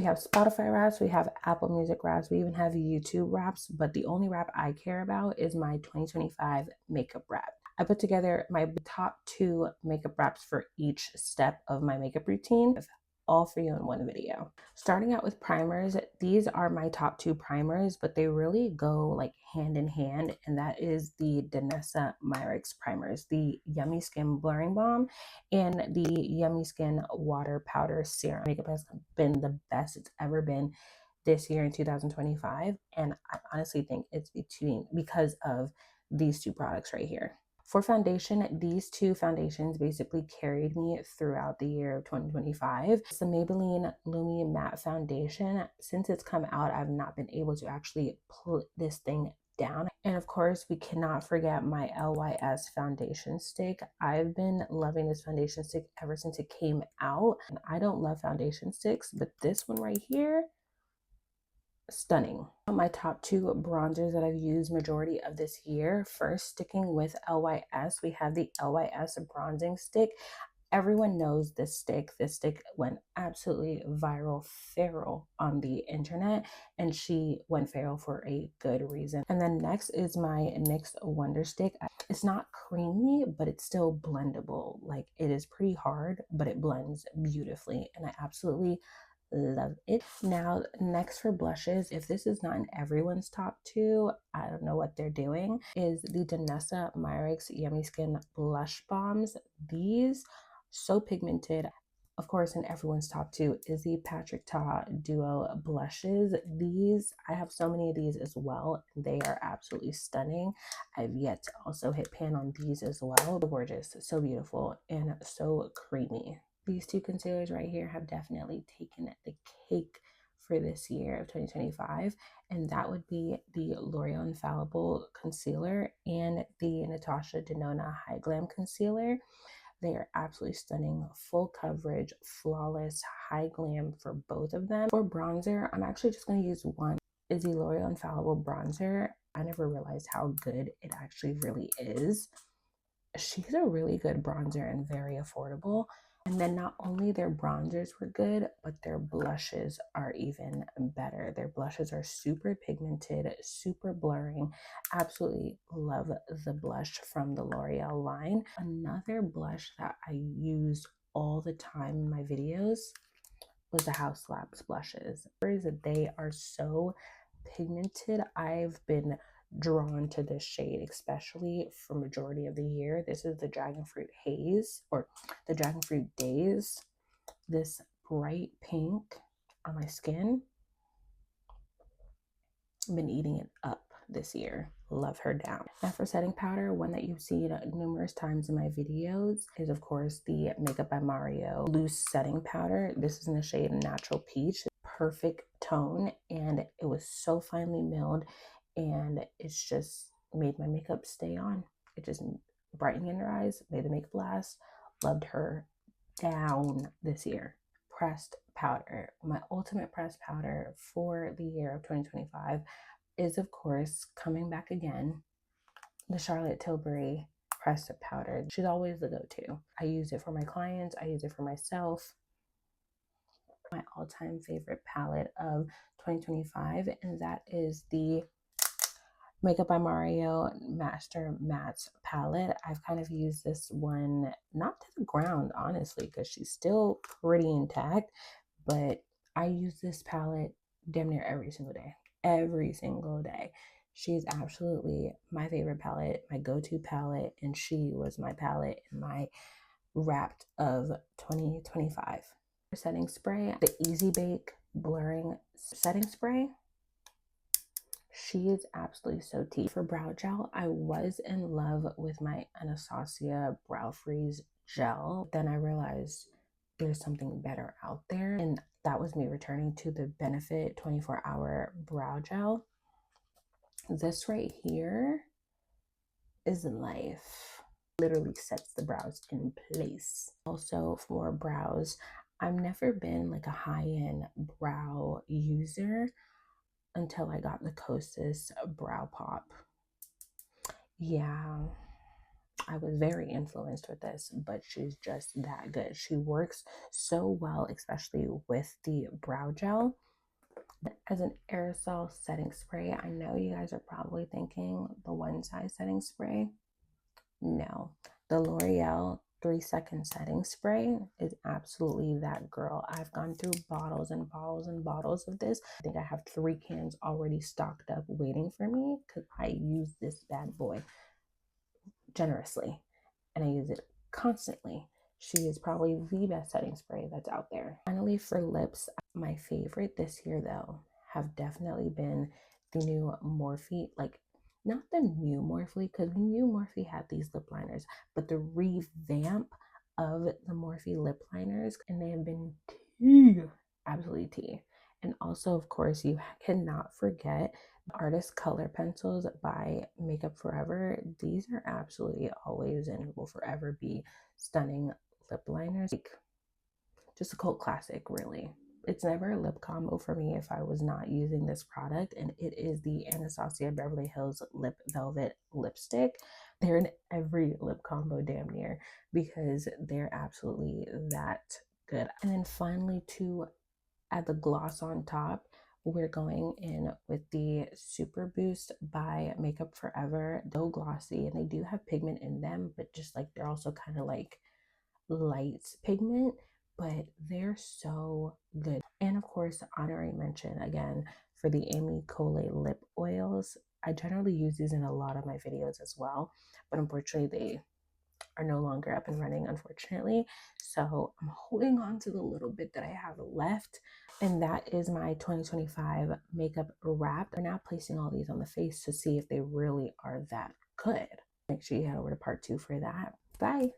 We have Spotify wraps, we have Apple Music wraps, we even have YouTube wraps, but the only wrap I care about is my 2025 makeup wrap. I put together my top 2 makeup wraps for each step of my makeup routine, all for you in one video. Starting out with primers, these are my top 2 primers, but they really go like hand in hand, and that is the Danessa Myricks primers, the Yummy Skin Blurring Balm and the Yummy Skin Water Powder Serum. Makeup has been the best it's ever been this year in 2025, and I honestly think it's because of these 2 products right here. For foundation, these 2 foundations basically carried me throughout the year of 2025. It's the Maybelline Lumi Matte Foundation. Since it's come out, I've not been able to actually put this thing down. And of course, we cannot forget my LYS foundation stick. I've been loving this foundation stick ever since it came out. And I don't love foundation sticks, but this one right here, stunning. My top 2 bronzers that I've used majority of this year. First, sticking with LYS, we have the LYS bronzing stick. Everyone knows this stick. This stick went absolutely viral, feral on the internet, and she went feral for a good reason. And then next is my NYX Wonder Stick. It's not creamy, but it's still blendable. Like, it is pretty hard, but it blends beautifully, and I absolutely love it. Now, next for blushes, if this is not in everyone's top 2, I don't know what they're doing, is the Danessa Myricks Yummy Skin Blush Bombs. These, so pigmented. Of course, in everyone's top 2 is the Patrick Ta Duo Blushes. These, I have so many of these as well. They are absolutely stunning. I've yet to also hit pan on these as well. Gorgeous, so beautiful, and so creamy. These 2 concealers right here have definitely taken the cake for this year of 2025, and that would be the L'Oreal Infallible Concealer and the Natasha Denona High Glam Concealer. They are absolutely stunning, full coverage, flawless, high glam for both of them. For bronzer, I'm actually just going to use one. Is the L'Oreal Infallible Bronzer. I never realized how good it actually really is. She's a really good bronzer and very affordable. And then not only their bronzers were good, but their blushes are even better. Their blushes are super pigmented, super blurring. Absolutely love the blush from the L'Oreal line. Another blush that I used all the time in my videos was the Haus Labs blushes. They are so pigmented. I've been drawn to this shade, especially for majority of the year. This is the Dragon Fruit Haze, or the Dragon Fruit Days. This bright pink on my skin. I've been eating it up this year. Love her down. Now for setting powder, one that you've seen numerous times in my videos is of course the Makeup by Mario loose setting powder. This is in the shade Natural Peach. Perfect tone, and it was so finely milled, and it's just made my makeup stay on. It just brightened in her eyes, made the makeup last. Loved her down this year. Pressed powder. My ultimate pressed powder for the year of 2025 is of course coming back again, the Charlotte Tilbury pressed powder. She's always the go-to. I use it for my clients, I use it for myself. My all-time favorite palette of 2025, and that is the Makeup by Mario Master Mattes palette. I've kind of used this one not to the ground, honestly, because she's still pretty intact, but I use this palette damn near every single day. Every single day. She's absolutely my favorite palette, my go-to palette, and she was my palette in my Wrapped of 2025. Setting spray, the Easy Bake Blurring Setting Spray. She is absolutely so tea. For brow gel, I was in love with my Anastasia Brow Freeze gel. Then I realized there's something better out there, and that was me returning to the Benefit 24-hour brow gel. This right here is life. Literally sets the brows in place. Also for brows, I've never been like a high-end brow user until I got the Kosas Brow Pop. Yeah, I was very influenced with this, but she's just that good. She works so well, especially with the brow gel. As an aerosol setting spray, I know you guys are probably thinking the one size setting spray. No, the L'Oreal 3-second setting spray is absolutely that girl. I've gone through bottles and bottles and bottles of this. I think I have 3 cans already stocked up waiting for me because I use this bad boy generously and I use it constantly. She is probably the best setting spray that's out there. Finally, for lips, my favorite this year though have definitely been the new Morphe, like not the new Morphe, because we knew Morphe had these lip liners, but the revamp of the Morphe lip liners, and they have been tea, absolutely tea. And also, of course, you cannot forget Artist Color Pencils by Makeup Forever. These are absolutely always and will forever be stunning lip liners. Like, just a cult classic, really. It's never a lip combo for me if I was not using this product, and it is the Anastasia Beverly Hills Lip Velvet Lipstick. They're in every lip combo damn near because they're absolutely that good. And then finally, to add the gloss on top, we're going in with the Super Boost by Makeup Forever. They're glossy and they do have pigment in them, but just like they're also kind of like light pigment, but they're so good. And of course, honorary mention again for the Amy Cole lip oils. I generally use these in a lot of my videos as well, but unfortunately they are no longer up and running, unfortunately. So I'm holding on to the little bit that I have left. And that is my 2025 makeup wrap. We're now placing all these on the face to see if they really are that good. Make sure you head over to part 2 for that. Bye.